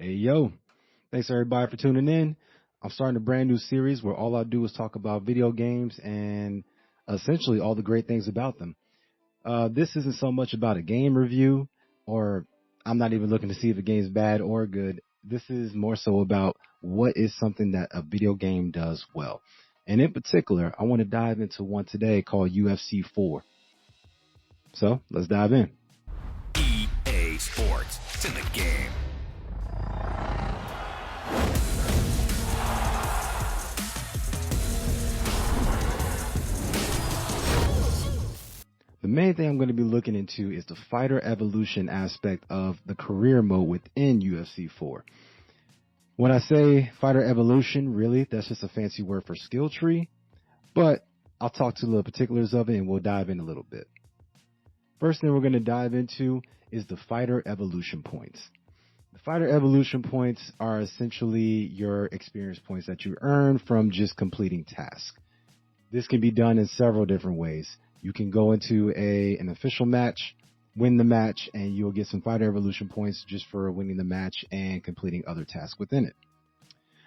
Hey, yo. Thanks, everybody, for tuning in. I'm starting a brand new series where all I do is talk about video games and essentially all the great things about them. This isn't so much about a game review, or I'm not even looking to see if a game's bad or good. This is more so about what is something that a video game does well. And in particular, I want to dive into one today called UFC 4. So let's dive in. EA Sports. It's in the game. The main thing I'm going to be looking into is the fighter evolution aspect of the career mode within UFC 4. When I say fighter evolution, really, that's just a fancy word for skill tree, but I'll talk to the particulars of it and we'll dive in a little bit. First thing we're going to dive into is the fighter evolution points. The fighter evolution points are essentially your experience points that you earn from just completing tasks. This can be done in several different ways. You can go into an official match, win the match, and you'll get some fighter evolution points just for winning the match and completing other tasks within it.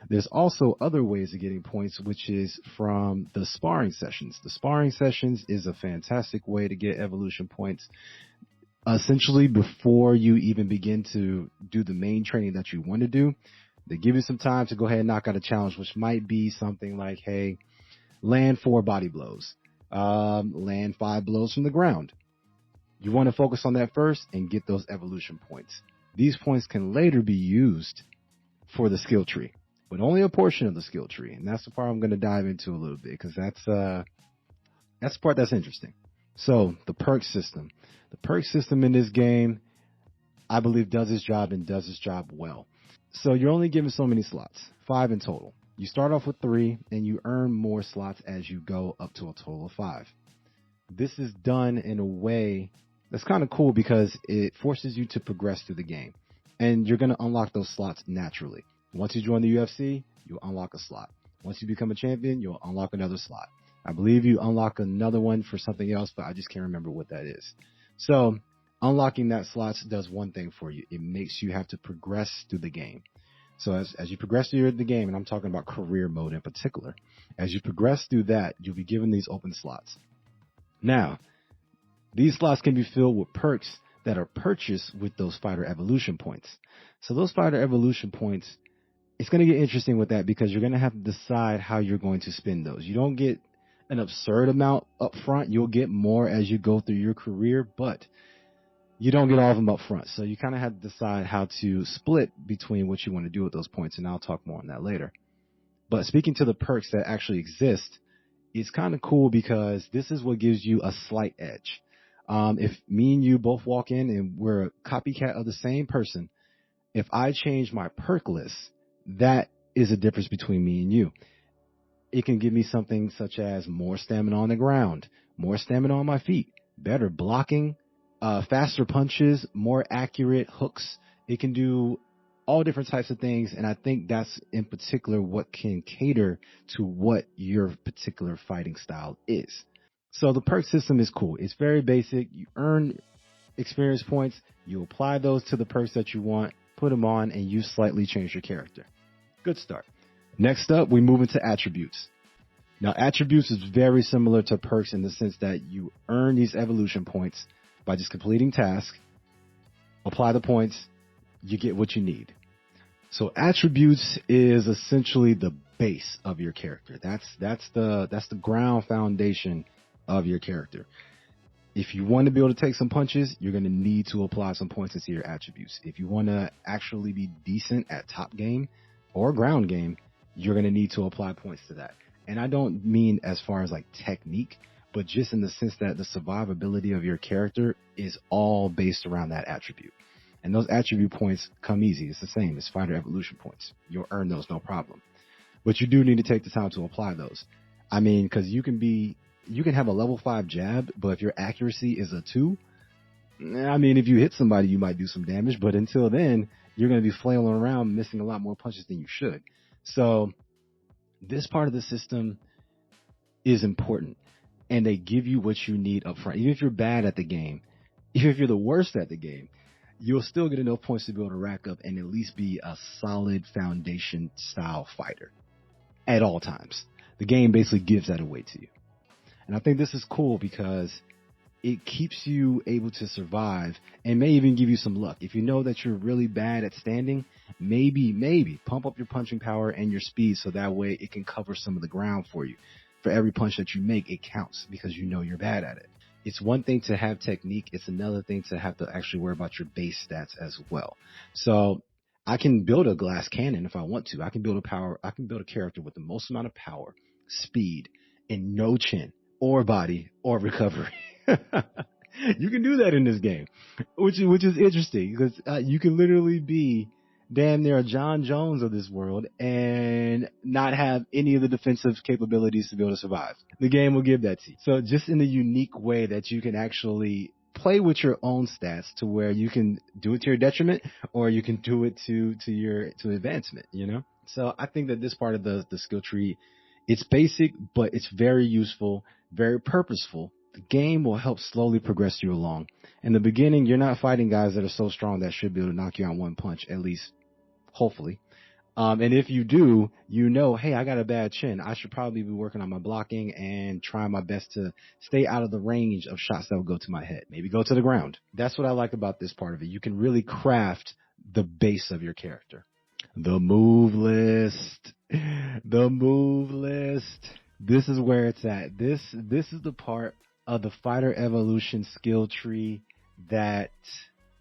There's also other ways of getting points, which is from the sparring sessions. The sparring sessions is a fantastic way to get evolution points. Essentially, before you even begin to do the main training that you want to do, they give you some time to go ahead and knock out a challenge, which might be something like, hey, land 4 body blows. Land 5 blows from the ground. You want to focus on that first and get those evolution points. These points can later be used for the skill tree, but only a portion of the skill tree. And that's the part I'm going to dive into a little bit because that's the part that's interesting. So the perk system. The perk system in this game, I believe, does its job and does its job well. So you're only given so many slots, 5 in total. You start off with 3 and you earn more slots as you go up to a total of 5. This is done in a way that's kind of cool because it forces you to progress through the game. And you're going to unlock those slots naturally. Once you join the UFC, you'll unlock a slot. Once you become a champion, you'll unlock another slot. I believe you unlock another one for something else, but I just can't remember what that is. So unlocking that slot does one thing for you. It makes you have to progress through the game. So as you progress through the game, and I'm talking about career mode in particular, as you progress through that, you'll be given these open slots. Now, these slots can be filled with perks that are purchased with those fighter evolution points. So those fighter evolution points, it's going to get interesting with that because you're going to have to decide how you're going to spend those. You don't get an absurd amount up front. You'll get more as you go through your career, but you don't get all of them up front. So you kind of have to decide how to split between what you want to do with those points, and I'll talk more on that later. But speaking to the perks that actually exist, it's kind of cool because this is what gives you a slight edge. If me and you both walk in and we're a copycat of the same person, if I change my perk list, that is a difference between me and you. It can give me something such as more stamina on the ground, more stamina on my feet, better blocking, faster punches, more accurate hooks. It can do all different types of things, and I think that's in particular what can cater to what your particular fighting style is. So the perk system is cool. It's very basic. You earn experience points. You apply those to the perks that you want, put them on, and you slightly change your character. Good start. Next up, we move into attributes. Now, attributes is very similar to perks in the sense that you earn these evolution points by just completing tasks, apply the points, you get what you need. So attributes is essentially the base of your character. That's the ground foundation of your character. If you want to be able to take some punches, you're going to need to apply some points into your attributes. If you want to actually be decent at top game or ground game, you're going to need to apply points to that. And I don't mean as far as like technique, but just in the sense that the survivability of your character is all based around that attribute. And those attribute points come easy. It's the same as fighter evolution points. You'll earn those, no problem. But you do need to take the time to apply those. I mean, because you can have a level 5 jab, but if your accuracy is a 2, I mean, if you hit somebody, you might do some damage. But until then, you're going to be flailing around, missing a lot more punches than you should. So this part of the system is important. And they give you what you need up front. Even if you're bad at the game, even if you're the worst at the game, you'll still get enough points to be able to rack up and at least be a solid foundation style fighter at all times. The game basically gives that away to you. And I think this is cool because it keeps you able to survive and may even give you some luck. If you know that you're really bad at standing, maybe pump up your punching power and your speed so that way it can cover some of the ground for you. For every punch that you make, it counts because you know you're bad at it. It's one thing to have technique. It's another thing to have to actually worry about your base stats as well. So I can build a glass cannon if I want to. I can build a character with the most amount of power, speed, and no chin or body or recovery. You can do that in this game, which is interesting because you can literally be damn near a John Jones of this world and not have any of the defensive capabilities to be able to survive. The game will give that to you. So just in a unique way that you can actually play with your own stats to where you can do it to your detriment or you can do it to advancement, you know? So I think that this part of the skill tree, it's basic, but it's very useful, very purposeful. The game will help slowly progress you along. In the beginning, you're not fighting guys that are so strong that should be able to knock you out one punch, at least, hopefully. And if you do, you know, hey, I got a bad chin. I should probably be working on my blocking and trying my best to stay out of the range of shots that will go to my head. Maybe go to the ground. That's what I like about this part of it. You can really craft the base of your character. The move list. The move list. This is where it's at. This is the part of the Fighter Evolution skill tree that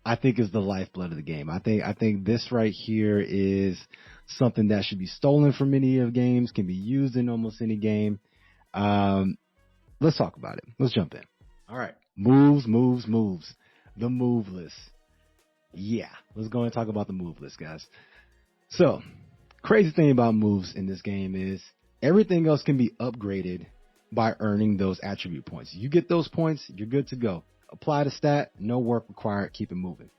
I think is the lifeblood of the game. I think this right here is something that should be stolen from many of games, can be used in almost any game. Let's talk about it. Let's jump in. All right. Moves. The move list. Yeah. Let's go and talk about the move list, guys. So, crazy thing about moves in this game is everything else can be upgraded by earning those attribute points. You get those points, you're good to go. Apply the stat, no work required, keep it moving.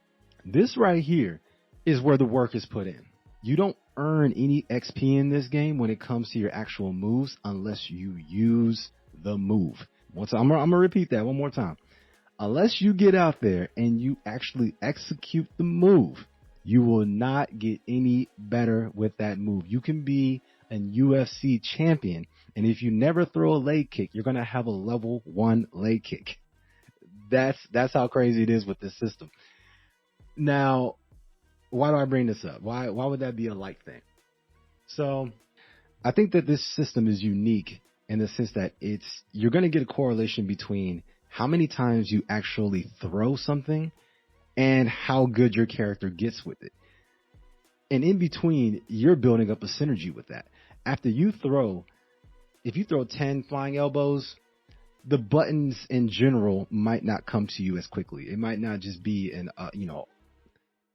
This right here is where the work is put in. You don't earn any XP in this game when it comes to your actual moves unless you use the move. I'm going to repeat that one more time. Unless you get out there and you actually execute the move, you will not get any better with that move. You can be a UFC champion, and if you never throw a leg kick, you're going to have a level 1 leg kick. That's how crazy it is with this system. Now, why do I bring this up? Why would that be a like thing? So, I think that this system is unique in the sense that you're going to get a correlation between how many times you actually throw something and how good your character gets with it. And in between, you're building up a synergy with that. After you throw, if you throw 10 flying elbows, the buttons in general might not come to you as quickly. It might not just be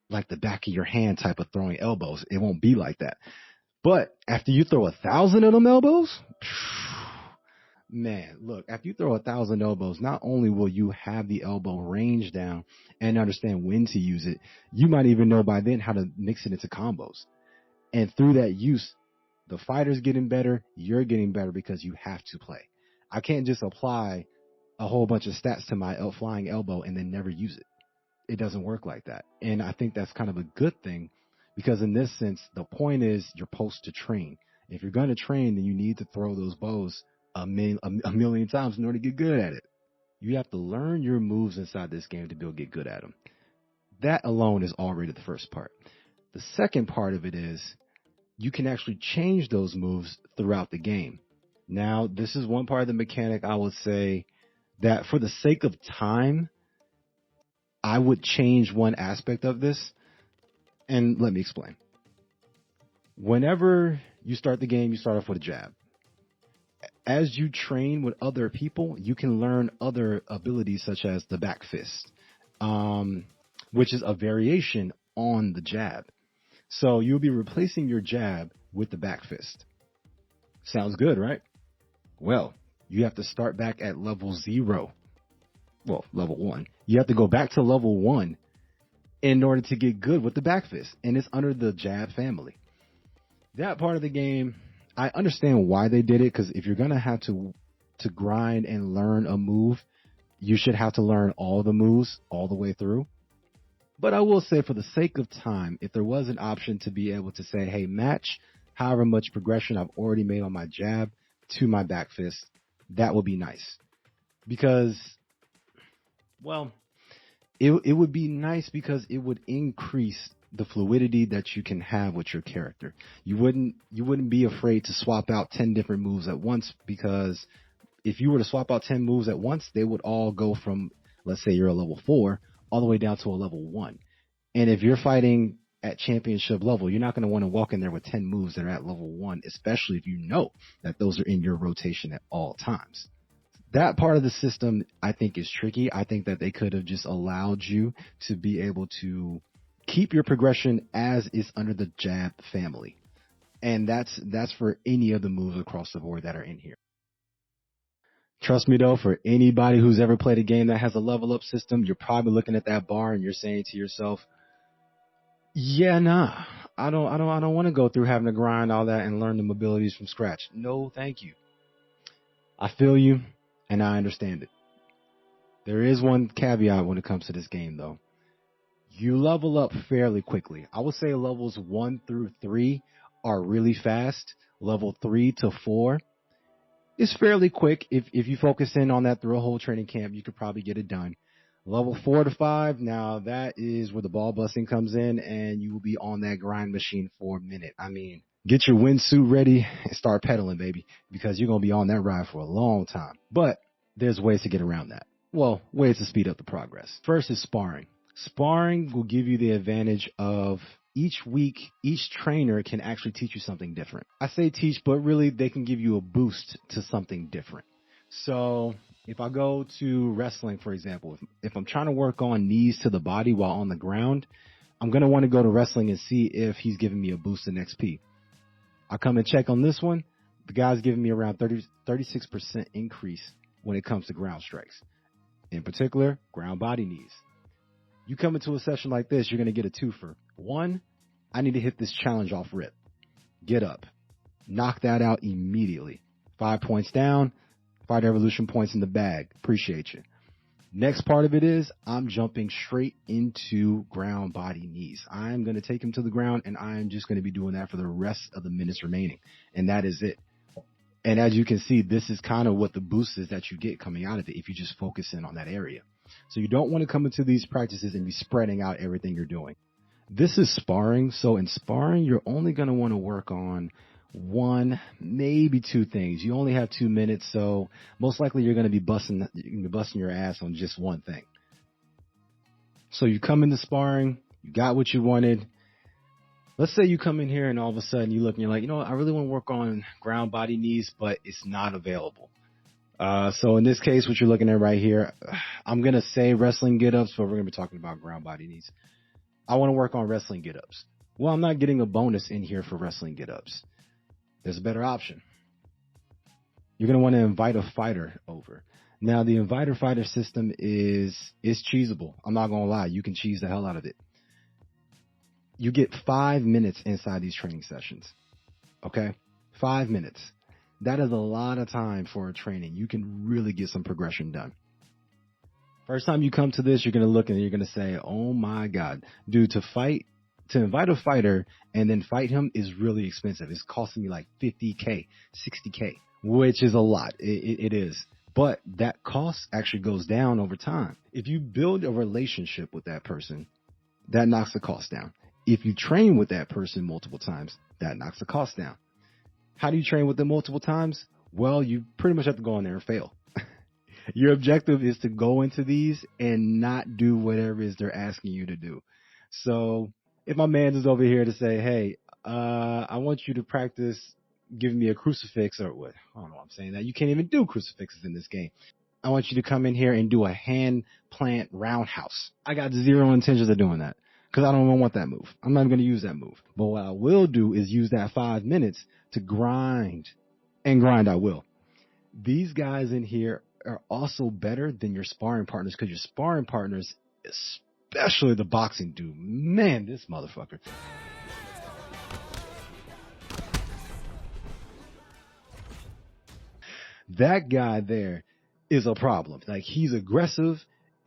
like the back of your hand type of throwing elbows. It won't be like that. But after you throw 1,000 of them elbows, man, look, after you throw 1,000 elbows, not only will you have the elbow range down and understand when to use it, you might even know by then how to mix it into combos. And through that use, the fighter's getting better, you're getting better because you have to play. I can't just apply a whole bunch of stats to my flying elbow and then never use it. It doesn't work like that. And I think that's kind of a good thing because in this sense, the point is you're supposed to train. If you're going to train, then you need to throw those bows a million times in order to get good at it. You have to learn your moves inside this game to be able to get good at them. That alone is already the first part. The second part of it is you can actually change those moves throughout the game. Now, this is one part of the mechanic I would say that for the sake of time, I would change one aspect of this. And let me explain. Whenever you start the game, you start off with a jab. As you train with other people, you can learn other abilities such as the back fist, which is a variation on the jab. So you'll be replacing your jab with the back fist. Sounds good, right? Well, you have to start back at level 0. Well, level 1. You have to go back to level 1 in order to get good with the back fist. And it's under the jab family. That part of the game, I understand why they did it, because if you're going to have to grind and learn a move, you should have to learn all the moves all the way through. But I will say, for the sake of time, if there was an option to be able to say, hey, match however much progression I've already made on my jab to my back fist, that would be nice. Because, well, it would be nice because it would increase the fluidity that you can have with your character. You wouldn't be afraid to swap out 10 different moves at once, because if you were to swap out 10 moves at once, they would all go from, let's say you're a level 4, all the way down to a level 1. And if you're fighting at championship level, you're not going to want to walk in there with 10 moves that are at level 1, especially if you know that those are in your rotation at all times. That part of the system, I think, is tricky. I think that they could have just allowed you to be able to keep your progression as is under the jab family. And that's for any of the moves across the board that are in here. Trust me, though, for anybody who's ever played a game that has a level up system, you're probably looking at that bar and you're saying to yourself, yeah, nah, I don't want to go through having to grind all that and learn them abilities from scratch. No, thank you. I feel you and I understand it. There is one caveat when it comes to this game, though. You level up fairly quickly. I would say levels 1 through 3 are really fast. Level 3 to 4 is fairly quick. If you focus in on that through a whole training camp, you could probably get it done. Level 4 to 5, now that is where the ball busting comes in, and you will be on that grind machine for a minute. I mean, get your windsuit ready and start pedaling, baby, because you're going to be on that ride for a long time. But there's ways to get around that. Well, ways to speed up the progress. First is sparring. Sparring will give you the advantage of each week, each trainer can actually teach you something different. I say teach, but really they can give you a boost to something different. So if I go to wrestling, for example, if I'm trying to work on knees to the body while on the ground, I'm going to want to go to wrestling and see if he's giving me a boost in XP. I come and check on this one. The guy's giving me around 36% increase when it comes to ground strikes. In particular, ground body knees. You come into a session like this, you're going to get a twofer. One, I need to hit this challenge off rip. Get up. Knock that out immediately. 5 points down. Fighter Evolution points in the bag. Appreciate you. Next part of it is I'm jumping straight into ground body knees. I'm going to take him to the ground, and I'm just going to be doing that for the rest of the minutes remaining. And that is it. And as you can see, this is kind of what the boost is that you get coming out of it if you just focus in on that area. So you don't want to come into these practices and be spreading out everything you're doing. This is sparring. So in sparring, you're only going to want to work on 1, maybe 2 things. You only have 2 minutes, so most likely you're going to be busting your ass on just one thing. So you come into sparring, you got what you wanted. Let's say you come in here and all of a sudden you look and you're like, you know what, I really want to work on ground body knees, but it's not available. So in this case, what you're looking at right here, I'm going to say wrestling get-ups, but we're going to be talking about ground body knees. I want to work on wrestling get-ups. Well, I'm not getting a bonus in here for wrestling get-ups. There's a better option. You're going to want to invite a fighter over. Now, the inviter fighter system is cheesable. I'm not going to lie. You can cheese the hell out of it. You get 5 minutes inside these training sessions. Okay? 5 minutes. That is a lot of time for a training. You can really get some progression done. First time you come to this, you're going to look and you're going to say, oh my God, dude, to invite a fighter and then fight him is really expensive. It's costing me like $50K, $60K, which is a lot. It is. But that cost actually goes down over time. If you build a relationship with that person, that knocks the cost down. If you train with that person multiple times, that knocks the cost down. How do you train with them multiple times? Well, you pretty much have to go in there and fail. Your objective is to go into these and not do whatever it is they're asking you to do. So if my man is over here to say, hey, I want you to practice giving me a crucifix or what? I don't know why I'm saying that. You can't even do crucifixes in this game. I want you to come in here and do a hand plant roundhouse. I got zero intentions of doing that because I don't even want that move. I'm not going to use that move. But what I will do is use that 5 minutes to grind, and grind I will. These guys in here are also better than your sparring partners because your sparring partners, especially the boxing dude, man, this motherfucker. That guy there is a problem. Like, he's aggressive.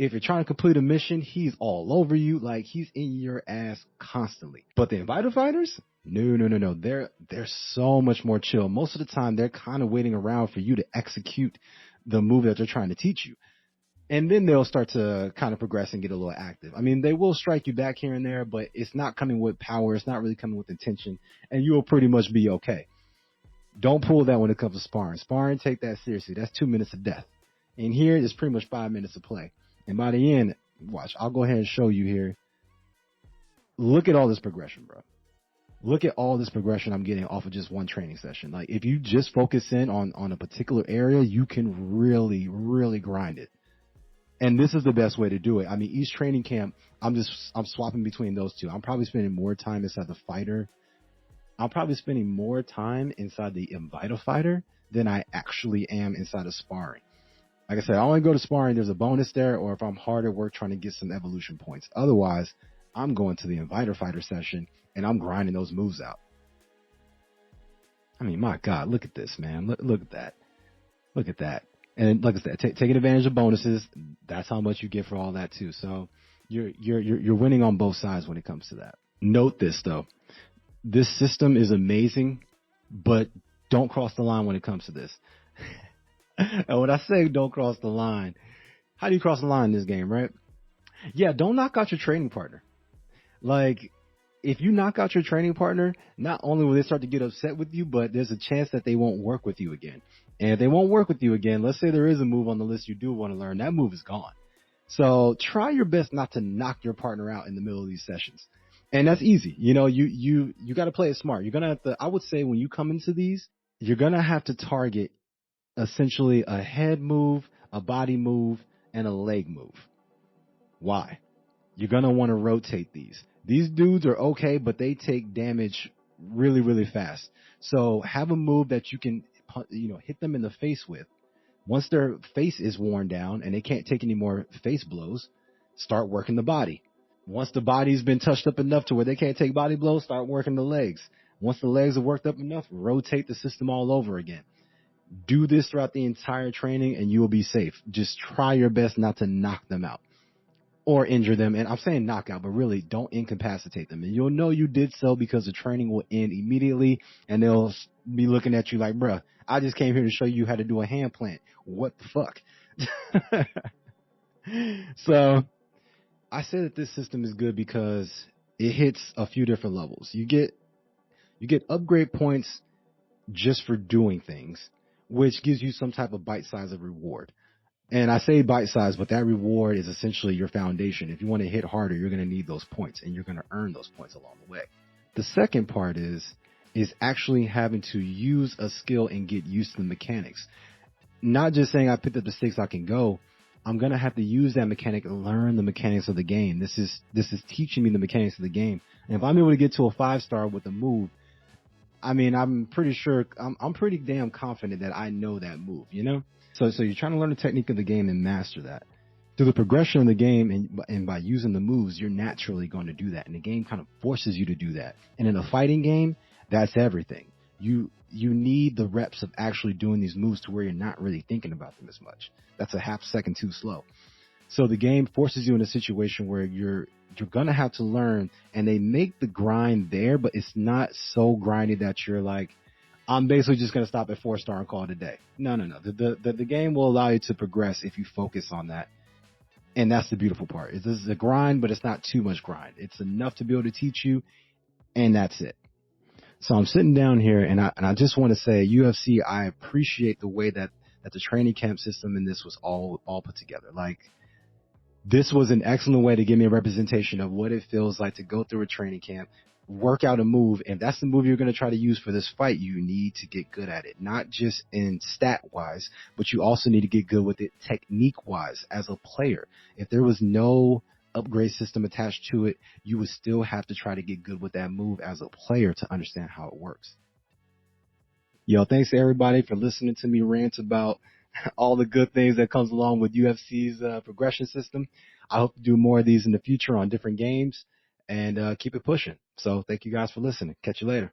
If you're trying to complete a mission, he's all over you. Like, he's in your ass constantly. But the Inviter fighters, no. They're so much more chill. Most of the time, they're kind of waiting around for you to execute the move that they're trying to teach you. And then they'll start to kind of progress and get a little active. I mean, they will strike you back here and there, but it's not coming with power. It's not really coming with intention, and you will pretty much be okay. Don't pull that when it comes to sparring. Sparring, take that seriously. That's 2 minutes of death. And here, it's pretty much 5 minutes of play. And by the end, watch, I'll go ahead and show you here. Look at all this progression, bro. Look at all this progression I'm getting off of just one training session. Like, if you just focus in on a particular area, you can really, really grind it. And this is the best way to do it. I mean, each training camp, I'm swapping between those two. I'm probably spending more time inside the fighter. I'm probably spending more time inside the Invita fighter than I actually am inside of sparring. Like I said, I only go to sparring. There's a bonus there, or if I'm hard at work trying to get some evolution points. Otherwise, I'm going to the Inviter fighter session and I'm grinding those moves out. I mean, my God, look at this, man. Look at that. Look at that. And like I said, taking advantage of bonuses, that's how much you get for all that too. So you're winning on both sides when it comes to that. Note this though. This system is amazing, but don't cross the line when it comes to this. And when I say don't cross the line, how do you cross the line in this game, right? Yeah, don't knock out your training partner. Like, if you knock out your training partner, not only will they start to get upset with you, but there's a chance that they won't work with you again. And if they won't work with you again, let's say there is a move on the list you do want to learn, that move is gone. So try your best not to knock your partner out in the middle of these sessions. And that's easy. You know, you got to play it smart. You're going to have to, I would say when you come into these, you're going to have to target essentially a head move, a body move, and a leg move. Why? You're going to want to rotate these. These dudes are okay, but they take damage really, really fast. So have a move that you can, hit them in the face with. Once their face is worn down and they can't take any more face blows, start working the body. Once the body's been touched up enough to where they can't take body blows, start working the legs. Once the legs are worked up enough, rotate the system all over again. Do this throughout the entire training and you will be safe. Just try your best not to knock them out or injure them. And I'm saying knockout, but really don't incapacitate them. And you'll know you did so because the training will end immediately and they'll be looking at you like, bruh, I just came here to show you how to do a hand plant. What the fuck? So I say that this system is good because it hits a few different levels. You get upgrade points just for doing things, which gives you some type of bite size of reward. And I say bite size, but that reward is essentially your foundation. If you want to hit harder, you're going to need those points and you're going to earn those points along the way. The second part is actually having to use a skill and get used to the mechanics. Not just saying I picked up the sticks, I can go. I'm going to have to use that mechanic and learn the mechanics of the game. This is teaching me the mechanics of the game. And if I'm able to get to a 5-star with a move, I mean, I'm pretty sure, I'm pretty damn confident that I know that move, you know? So you're trying to learn the technique of the game and master that. Through the progression of the game and by using the moves, you're naturally going to do that. And the game kind of forces you to do that. And in a fighting game, that's everything. You need the reps of actually doing these moves to where you're not really thinking about them as much. That's a half second too slow. So the game forces you in a situation where you're going to have to learn, and they make the grind there, but it's not so grindy that you're like, I'm basically just going to stop at 4-star and call it a day. No. The game will allow you to progress if you focus on that. And that's the beautiful part. This is a grind, but it's not too much grind. It's enough to be able to teach you, and that's it. So I'm sitting down here, and I just want to say, UFC, I appreciate the way that the training camp system in this was all put together. Like, this was an excellent way to give me a representation of what it feels like to go through a training camp, work out a move. If that's the move you're going to try to use for this fight, you need to get good at it, not just in stat-wise, but you also need to get good with it technique-wise as a player. If there was no upgrade system attached to it, you would still have to try to get good with that move as a player to understand how it works. Yo, thanks to everybody for listening to me rant about all the good things that comes along with UFC's progression system. I hope to do more of these in the future on different games and keep it pushing. So thank you guys for listening. Catch you later.